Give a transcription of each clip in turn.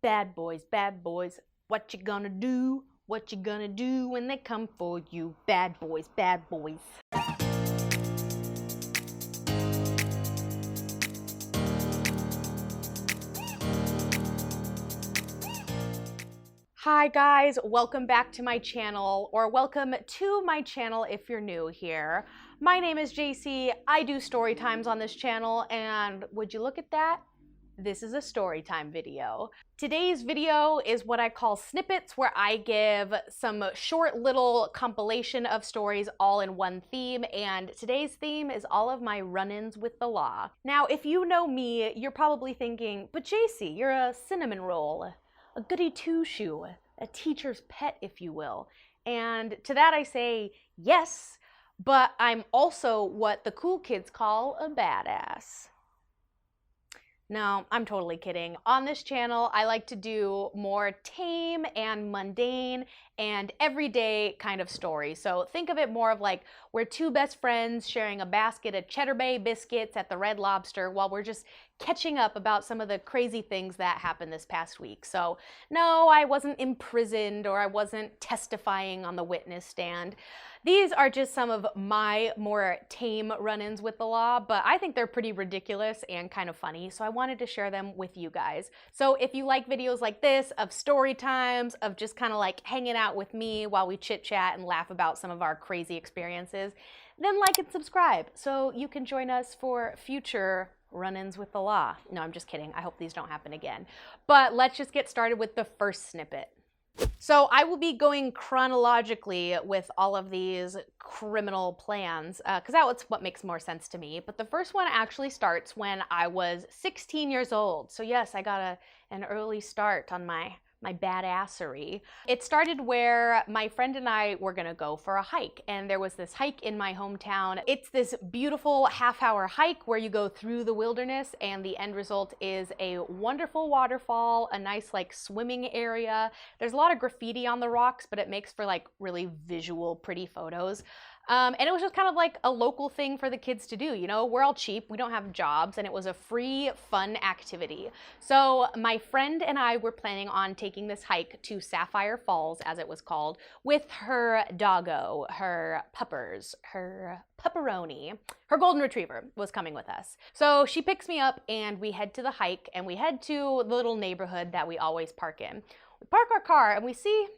Bad boys, what you gonna do? What you gonna do when they come for you? Bad boys, bad boys. Hi guys, welcome back to my channel, or welcome to my channel if you're new here. My name is Jacy. I do story times on this channel, and would you look at that? This is a story time video. Today's video is what I call snippets, where I give some short little compilation of stories all in one theme, and today's theme is all of my run-ins with the law. Now, if you know me, you're probably thinking, but Jacy, you're a cinnamon roll, a goody two-shoe, a teacher's pet, if you will. And to that I say, yes, but I'm also what the cool kids call a badass. No, I'm totally kidding. On this channel, I like to do more tame and mundane and everyday kind of stories. So think of it more of like we're two best friends sharing a basket of Cheddar Bay biscuits at the Red Lobster while we're just catching up about some of the crazy things that happened this past week. So no, I wasn't imprisoned or I wasn't testifying on the witness stand. These are just some of my more tame run-ins with the law, but I think they're pretty ridiculous and kind of funny, so I wanted to share them with you guys. So if you like videos like this, of story times, of just kind of like hanging out with me while we chit-chat and laugh about some of our crazy experiences, then like and subscribe so you can join us for future run-ins with the law. No, I'm just kidding. I hope these don't happen again. But let's just get started with the first snippet. So I will be going chronologically with all of these criminal plans, because that's what makes more sense to me. But the first one actually starts when I was 16 years old. So yes, I got an early start on my badassery. It started where my friend and I were gonna go for a hike, and there was this hike in my hometown. It's this beautiful half-hour hike where you go through the wilderness, and the end result is a wonderful waterfall, a nice like swimming area. There's a lot of graffiti on the rocks, but it makes for like really visual, pretty photos. And it was just kind of like a local thing for the kids to do. You know, we're all cheap, we don't have jobs, and it was a free, fun activity. So my friend and I were planning on taking this hike to Sapphire Falls, as it was called, with her doggo, her puppers, her pepperoni. Her golden retriever was coming with us. So she picks me up and we head to the hike, and we head to the little neighborhood that we always park in. We park our car and we see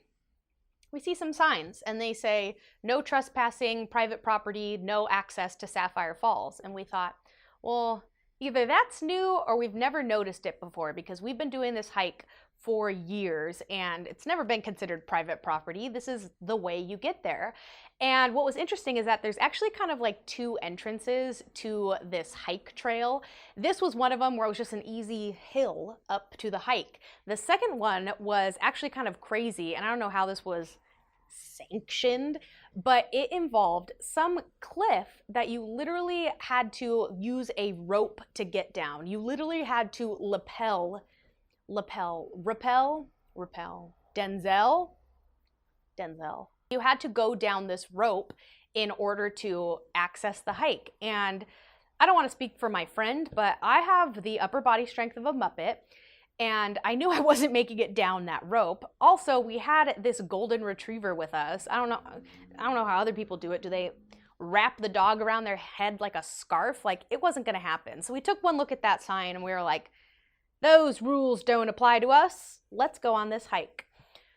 some signs, and they say, no trespassing, private property, no access to Sapphire Falls. And we thought, well, either that's new or we've never noticed it before, because we've been doing this hike for years and it's never been considered private property. This is the way you get there. And what was interesting is that there's actually kind of like two entrances to this hike trail. This was one of them where it was just an easy hill up to the hike. The second one was actually kind of crazy, and I don't know how this was sanctioned, but it involved some cliff that you literally had to use a rope to get down. You literally had to rappel, Denzel. You had to go down this rope in order to access the hike. And I don't want to speak for my friend, but I have the upper body strength of a Muppet, and I knew I wasn't making it down that rope. Also, we had this golden retriever with us. I don't know how other people do it. Do they wrap the dog around their head like a scarf? Like, it wasn't gonna happen. So we took one look at that sign and we were like, those rules don't apply to us. Let's go on this hike.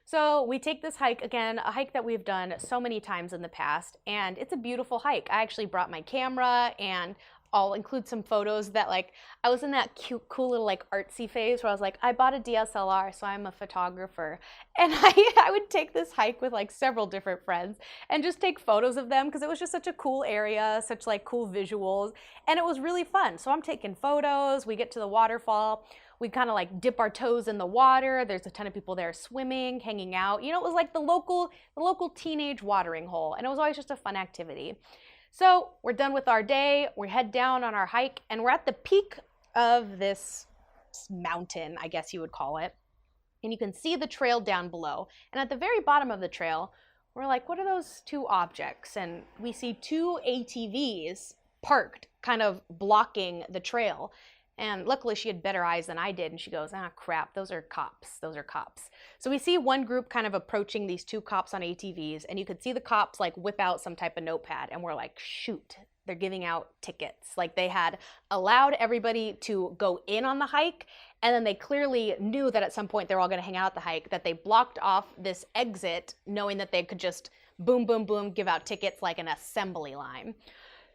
So we take this hike, again, a hike that we've done so many times in the past, and it's a beautiful hike. I actually brought my camera, and I'll include some photos that, like, I was in that cute, cool little like artsy phase where I was like, I bought a DSLR, so I'm a photographer. And I would take this hike with like several different friends and just take photos of them, because it was just such a cool area, such like cool visuals, and it was really fun. So I'm taking photos, we get to the waterfall, we kind of like dip our toes in the water, there's a ton of people there swimming, hanging out. You know, it was like the local teenage watering hole, and it was always just a fun activity. So we're done with our day, we head down on our hike, and we're at the peak of this mountain, I guess you would call it. And you can see the trail down below. And at the very bottom of the trail, we're like, what are those two objects? And we see two ATVs parked, kind of blocking the trail. And luckily she had better eyes than I did. And she goes, ah, crap, those are cops. Those are cops. So we see one group kind of approaching these two cops on ATVs, and you could see the cops like whip out some type of notepad, and we're like, shoot, they're giving out tickets. Like they had allowed everybody to go in on the hike, and then they clearly knew that at some point they're all going to hang out at the hike, that they blocked off this exit knowing that they could just boom, boom, boom, give out tickets like an assembly line.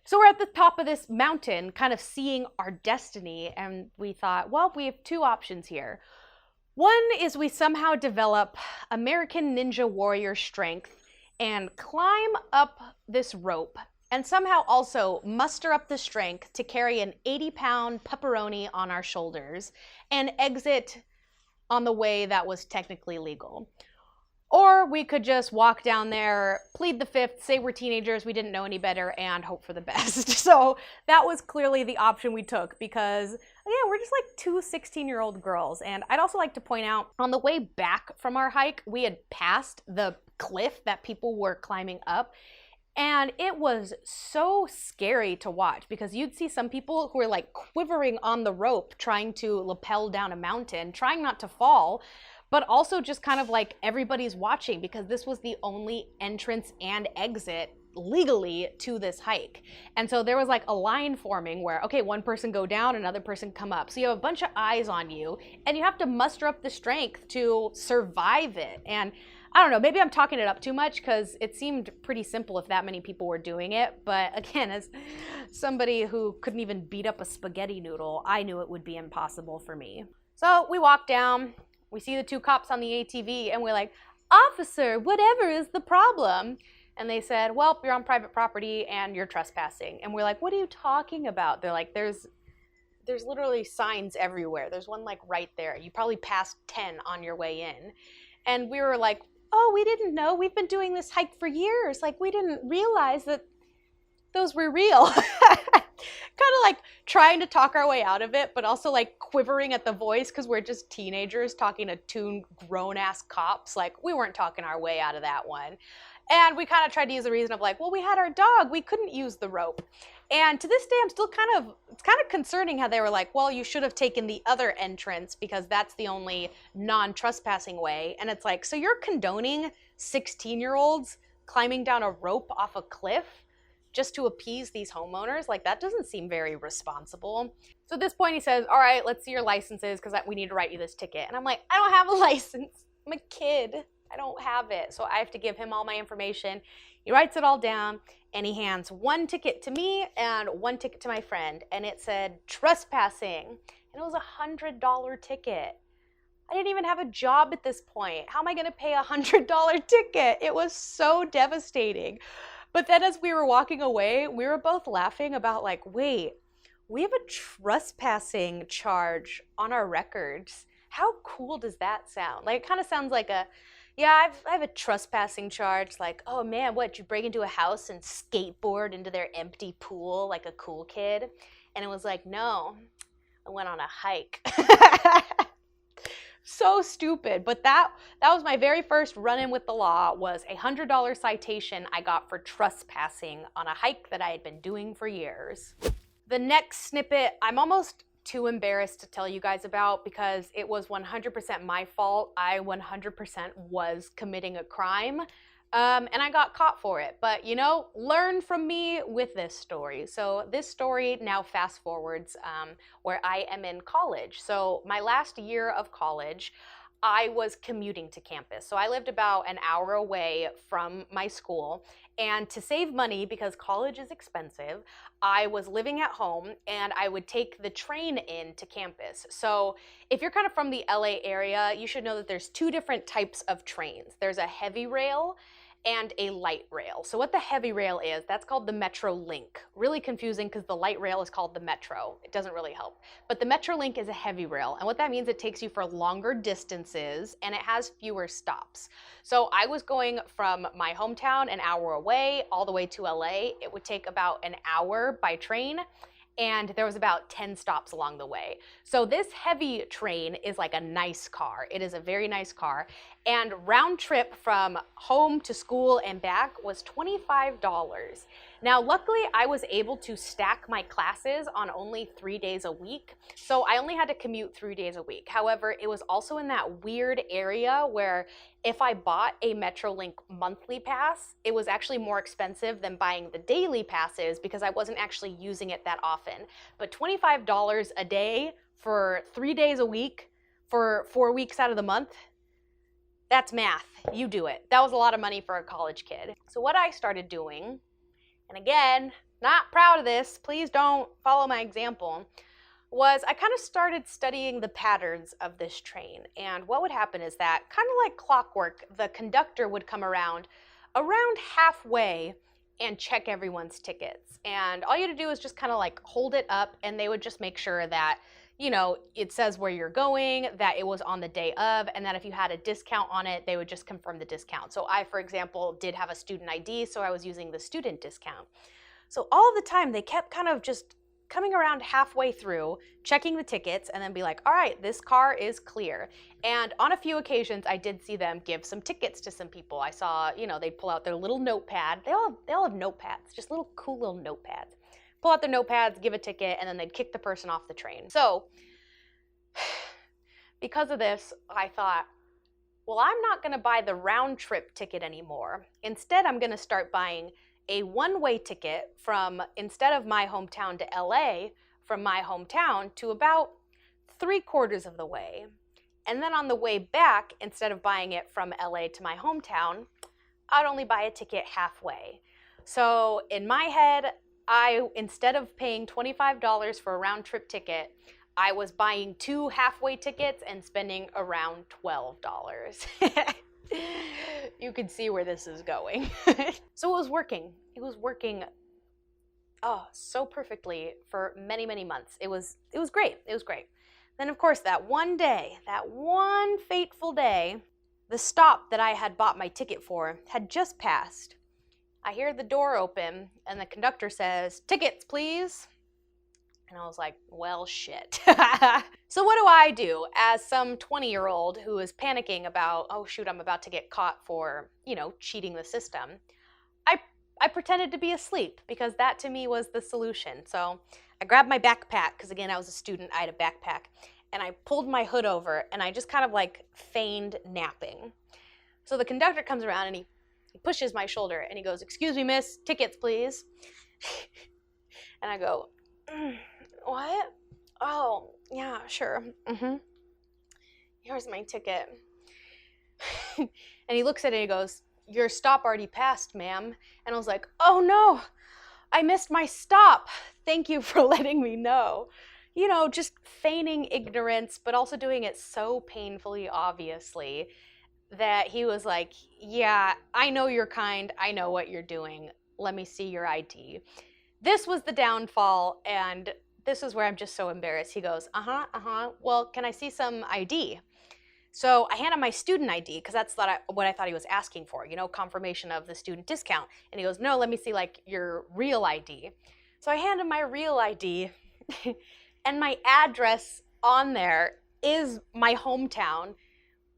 So we're at the top of this mountain, kind of seeing our destiny, and we thought, well, we have two options here. One is we somehow develop American Ninja Warrior strength and climb up this rope, and somehow also muster up the strength to carry an 80-pound pepperoni on our shoulders and exit on the way that was technically legal. Or we could just walk down there, plead the fifth, say we're teenagers, we didn't know any better, and hope for the best. So that was clearly the option we took because, yeah, we're just like two 16-year-old girls. And I'd also like to point out, on the way back from our hike, we had passed the cliff that people were climbing up. And it was so scary to watch because you'd see some people who were like quivering on the rope trying to rappel down a mountain, trying not to fall, but also just kind of like everybody's watching because this was the only entrance and exit legally to this hike. And so there was like a line forming where, okay, one person go down, another person come up. So you have a bunch of eyes on you and you have to muster up the strength to survive it. And I don't know, maybe I'm talking it up too much because it seemed pretty simple if that many people were doing it. But again, as somebody who couldn't even beat up a spaghetti noodle, I knew it would be impossible for me. So we walk down, we see the two cops on the ATV, and we're like, officer, whatever is the problem? And they said, well, you're on private property and you're trespassing. And we're like, what are you talking about? They're like, there's literally signs everywhere. There's one like right there. You probably passed 10 on your way in. And we were like, oh, we didn't know. We've been doing this hike for years. Like, we didn't realize that those were real. Kind of like trying to talk our way out of it, but also like quivering at the voice because we're just teenagers talking to two grown-ass cops. Like, we weren't talking our way out of that one. And we kind of tried to use the reason of like, well, we had our dog. We couldn't use the rope. And to this day, I'm still it's kind of concerning how they were like, well, you should have taken the other entrance because that's the only non-trespassing way. And it's like, so you're condoning 16-year-olds climbing down a rope off a cliff just to appease these homeowners? Like, that doesn't seem very responsible. So at this point he says, all right, let's see your licenses because we need to write you this ticket. And I'm like, I don't have a license. I'm a kid. I don't have it. So I have to give him all my information. He writes it all down and he hands one ticket to me and one ticket to my friend. And it said trespassing. And it was $100 ticket. I didn't even have a job at this point. How am I going to pay a $100 ticket? It was so devastating. But then as we were walking away, we were both laughing about like, wait, we have a trespassing charge on our records. How cool does that sound? Like, it kind of sounds like I have a trespassing charge. Like, oh man, what, you break into a house and skateboard into their empty pool like a cool kid? And it was like, no, I went on a hike. So stupid. But that was my very first run-in with the law, was a $100 citation I got for trespassing on a hike that I had been doing for years. The next snippet, I'm almost too embarrassed to tell you guys about because it was 100% my fault. I 100% was committing a crime. And I got caught for it. But, you know, learn from me with this story. So this story now fast forwards where I am in college. So my last year of college, I was commuting to campus. So I lived about an hour away from my school. And to save money, because college is expensive, I was living at home and I would take the train in to campus. So if you're kind of from the LA area, you should know that there's two different types of trains. There's a heavy rail and a light rail. So what the heavy rail is, that's called the Metro Link. Really confusing because the light rail is called the Metro. It doesn't really help. But the Metro Link is a heavy rail. And what that means, it takes you for longer distances and it has fewer stops. So I was going from my hometown an hour away all the way to LA. It would take about an hour by train. And there was about 10 stops along the way. So this heavy train is like a nice car. It is a very nice car. And round trip from home to school and back was $25. Now, luckily, I was able to stack my classes on only 3 days a week, so I only had to commute 3 days a week. However, it was also in that weird area where if I bought a Metrolink monthly pass, it was actually more expensive than buying the daily passes because I wasn't actually using it that often. But $25 a day for 3 days a week for 4 weeks out of the month, that's math. You do it. That was a lot of money for a college kid. So what I started doing, and again, not proud of this, please don't follow my example, was I kind of started studying the patterns of this train. And what would happen is that, kind of like clockwork, the conductor would come around halfway and check everyone's tickets. And all you had to do is just kind of like hold it up, and they would just make sure that, you know, it says where you're going, that it was on the day of, and that if you had a discount on it, they would just confirm the discount. So I, for example, did have a student ID, so I was using the student discount. So all the time, they kept kind of just coming around halfway through, checking the tickets, and then be like, all right, this car is clear. And on a few occasions, I did see them give some tickets to some people. I saw, you know, they'd pull out their little notepad. They all have notepads, just little cool little notepads. Pull out their notepads, give a ticket, and then they'd kick the person off the train. So because of this, I thought, well, I'm not going to buy the round trip ticket anymore. Instead, I'm going to start buying a one-way ticket from, instead of my hometown to LA, from my hometown to about 3/4 of the way. And then on the way back, instead of buying it from LA to my hometown, I'd only buy a ticket halfway. So in my head, instead of paying $25 for a round trip ticket, I was buying 2 halfway tickets and spending around $12. You can see where this is going. So it was working. It was working so perfectly for many, many months. It was great. It was great. Then of course that one day, that one fateful day, the stop that I had bought my ticket for had just passed. I hear the door open and the conductor says, "Tickets, please." And I was like, well, shit. So what do as some 20-year-old who is panicking about, oh shoot, I'm about to get caught for, you know, cheating the system? I pretended to be asleep because that to me was the solution. So I grabbed my backpack, because again, I was a student, I had a backpack, and I pulled my hood over and I just kind of like feigned napping. So the conductor comes around and he pushes my shoulder and he goes, "Excuse me, miss, tickets, please." And I go, "What? Oh, yeah, sure. Here's my ticket." And he looks at it and he goes, "Your stop already passed, ma'am." And I was like, oh no, I missed my stop. Thank you for letting me know. You know, just feigning ignorance, but also doing it so painfully obviously that he was like, yeah, I know you're kind. I know what you're doing. Let me see your ID. This was the downfall, and this is where I'm just so embarrassed. He goes, well, can I see some ID? So I hand him my student ID, because that's what I thought he was asking for, you know, confirmation of the student discount. And he goes, no, let me see like your real ID. So I hand him my real ID, and my address on there is my hometown,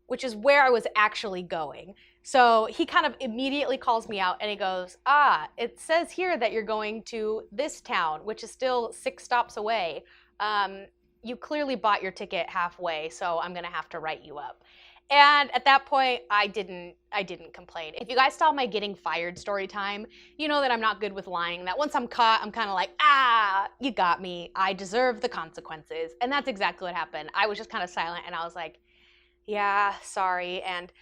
which is where I was actually going. So he kind of immediately calls me out and he goes, it says here that you're going to this town, which is still 6 stops away. You clearly bought your ticket halfway, so I'm gonna have to write you up. And at that point, I didn't complain. If you guys saw my getting fired story time, you know that I'm not good with lying, that once I'm caught, I'm kind of like, you got me. I deserve the consequences. And that's exactly what happened. I was just kind of silent and I was like, yeah, sorry. And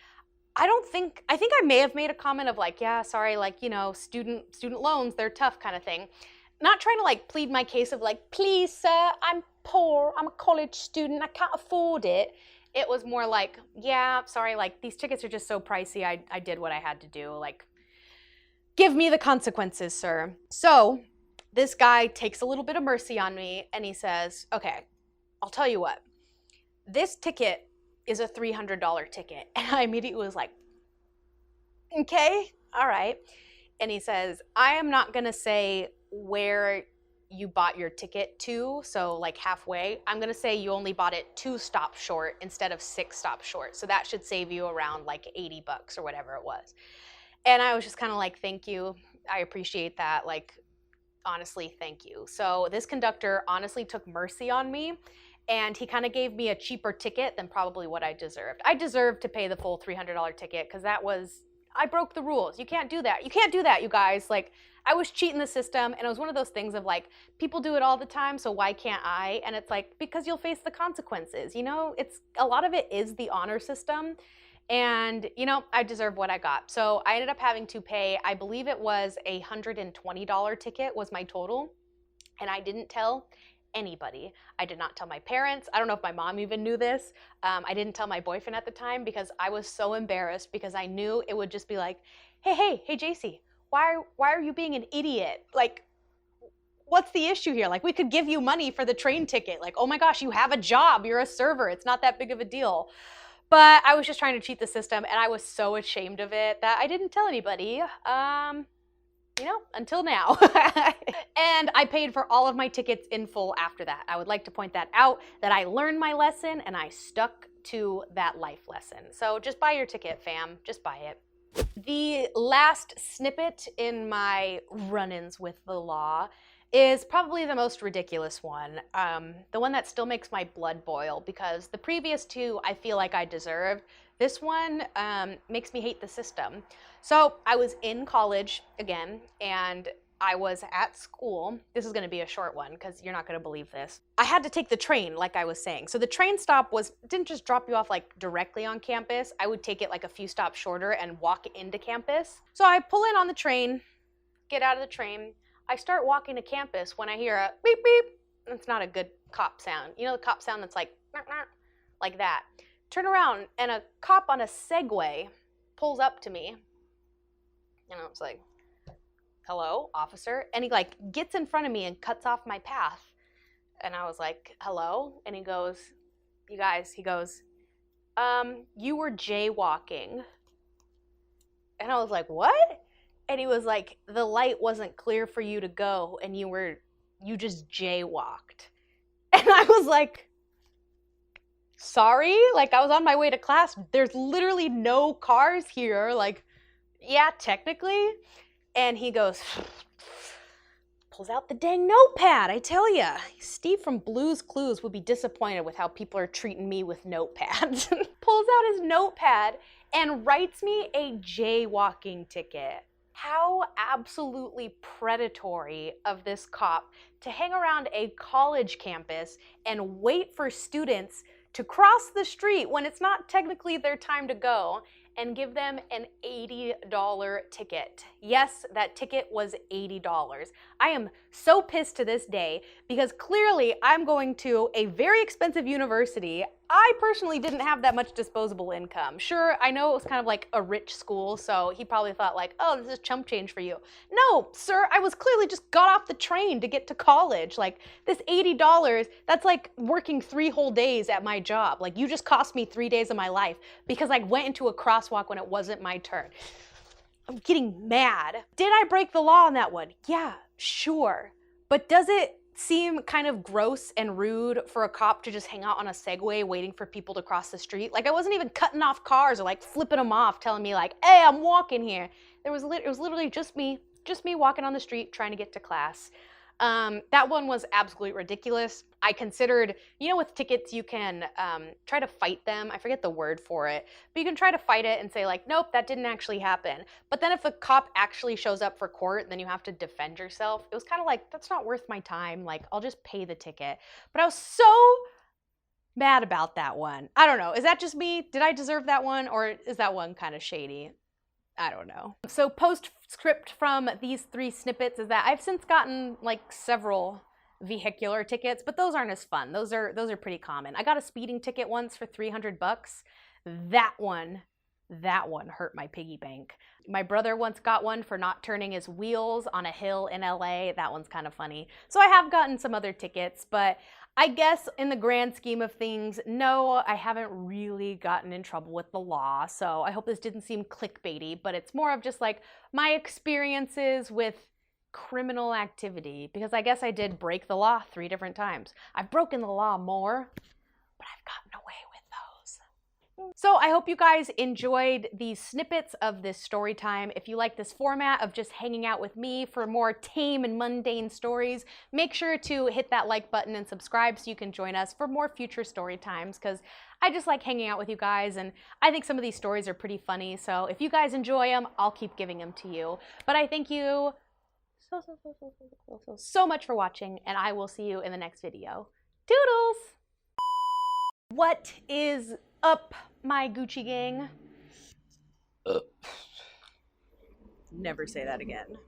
I think I may have made a comment of like, yeah, sorry, like, you know, student loans, they're tough kind of thing. Not trying to like plead my case of like, please, sir, I'm poor, I'm a college student, I can't afford it. It was more like, yeah, sorry, like these tickets are just so pricey, I did what I had to do, like, give me the consequences, sir. So this guy takes a little bit of mercy on me and he says, okay, I'll tell you what, this ticket is a $300 ticket. And I immediately was like, okay, all right. And he says, I am not gonna say where you bought your ticket to, so like halfway. I'm gonna say you only bought it 2 stops short instead of 6 stops short. So that should save you around like $80 or whatever it was. And I was just kind of like, thank you. I appreciate that. Like, honestly, thank you. So this conductor honestly took mercy on me, and he kind of gave me a cheaper ticket than probably what I deserved. I deserved to pay the full $300 ticket because I broke the rules. You can't do that. You can't do that, you guys. Like, I was cheating the system, and it was one of those things of like, people do it all the time, so why can't I? And it's like, because you'll face the consequences. You know, it's a lot of it is the honor system. And, you know, I deserve what I got. So I ended up having to pay, I believe it was a $120 ticket was my total. And I didn't tell anybody. I did not tell my parents. I don't know if my mom even knew this. I didn't tell my boyfriend at the time because I was so embarrassed, because I knew it would just be like, hey, Jacy, why are you being an idiot? Like, what's the issue here? Like, we could give you money for the train ticket. Like, oh my gosh, you have a job. You're a server. It's not that big of a deal. But I was just trying to cheat the system, and I was so ashamed of it that I didn't tell anybody. You know, until now. And I paid for all of my tickets in full after that. I would like to point that out, that I learned my lesson and I stuck to that life lesson. So just buy your ticket, fam. Just buy it. The last snippet in my run-ins with the law is probably the most ridiculous one. The one that still makes my blood boil, because the previous two I feel like I deserved. This one makes me hate the system. So I was in college again, and I was at school. This is going to be a short one because you're not going to believe this. I had to take the train, like I was saying. So the train stop didn't just drop you off like directly on campus. I would take it like a few stops shorter and walk into campus. So I pull in on the train, get out of the train. I start walking to campus when I hear a beep, beep. It's not a good cop sound. You know the cop sound that's like, nah, nah, like that. Turn around, and a cop on a Segway pulls up to me. And I was like, hello, officer? And he like gets in front of me and cuts off my path. And I was like, hello? And he goes, you guys, you were jaywalking. And I was like, what? And he was like, the light wasn't clear for you to go, and you just jaywalked. And I was like, sorry? Like, I was on my way to class. There's literally no cars here. Like, yeah, technically. And he goes, pulls out the dang notepad, I tell ya. Steve from Blue's Clues would be disappointed with how people are treating me with notepads. Pulls out his notepad and writes me a jaywalking ticket. How absolutely predatory of this cop to hang around a college campus and wait for students to cross the street when it's not technically their time to go, and give them an $80 ticket. Yes, that ticket was $80. I am so pissed to this day because clearly I'm going to a very expensive university. I personally didn't have that much disposable income. Sure, I know it was kind of like a rich school, so he probably thought like, oh, this is chump change for you. No, sir, I was clearly just got off the train to get to college. Like, this $80, that's like working 3 whole days at my job. Like, you just cost me 3 days of my life because I went into a crosswalk when it wasn't my turn. I'm getting mad. Did I break the law on that one? Yeah, sure. But does it seem kind of gross and rude for a cop to just hang out on a Segway waiting for people to cross the street? Like, I wasn't even cutting off cars or like flipping them off, telling me like, hey, I'm walking here. It was literally just me walking on the street trying to get to class. That one was absolutely ridiculous. I considered, you know, with tickets, you can try to fight them. I forget the word for it, but you can try to fight it and say like, nope, that didn't actually happen. But then if the cop actually shows up for court, then you have to defend yourself. It was kind of like, that's not worth my time. Like, I'll just pay the ticket. But I was so mad about that one. I don't know. Is that just me? Did I deserve that one? Or is that one kind of shady? I don't know. So postscript from these 3 snippets is that I've since gotten like several vehicular tickets, but those aren't as fun. Those are pretty common. I got a speeding ticket once for $300. That one hurt my piggy bank. My brother once got one for not turning his wheels on a hill in LA. That one's kind of funny. So I have gotten some other tickets, but I guess in the grand scheme of things, no, I haven't really gotten in trouble with the law. So I hope this didn't seem clickbaity, but it's more of just like my experiences with criminal activity, because I guess I did break the law 3 different times. I've broken the law more, but I've gotten away with those. So I hope you guys enjoyed these snippets of this story time. If you like this format of just hanging out with me for more tame and mundane stories, make sure to hit that like button and subscribe so you can join us for more future story times, because I just like hanging out with you guys, and I think some of these stories are pretty funny. So if you guys enjoy them, I'll keep giving them to you. But I thank you so much for watching, and I will see you in the next video. Toodles! What is up, my Gucci gang? Never say that again.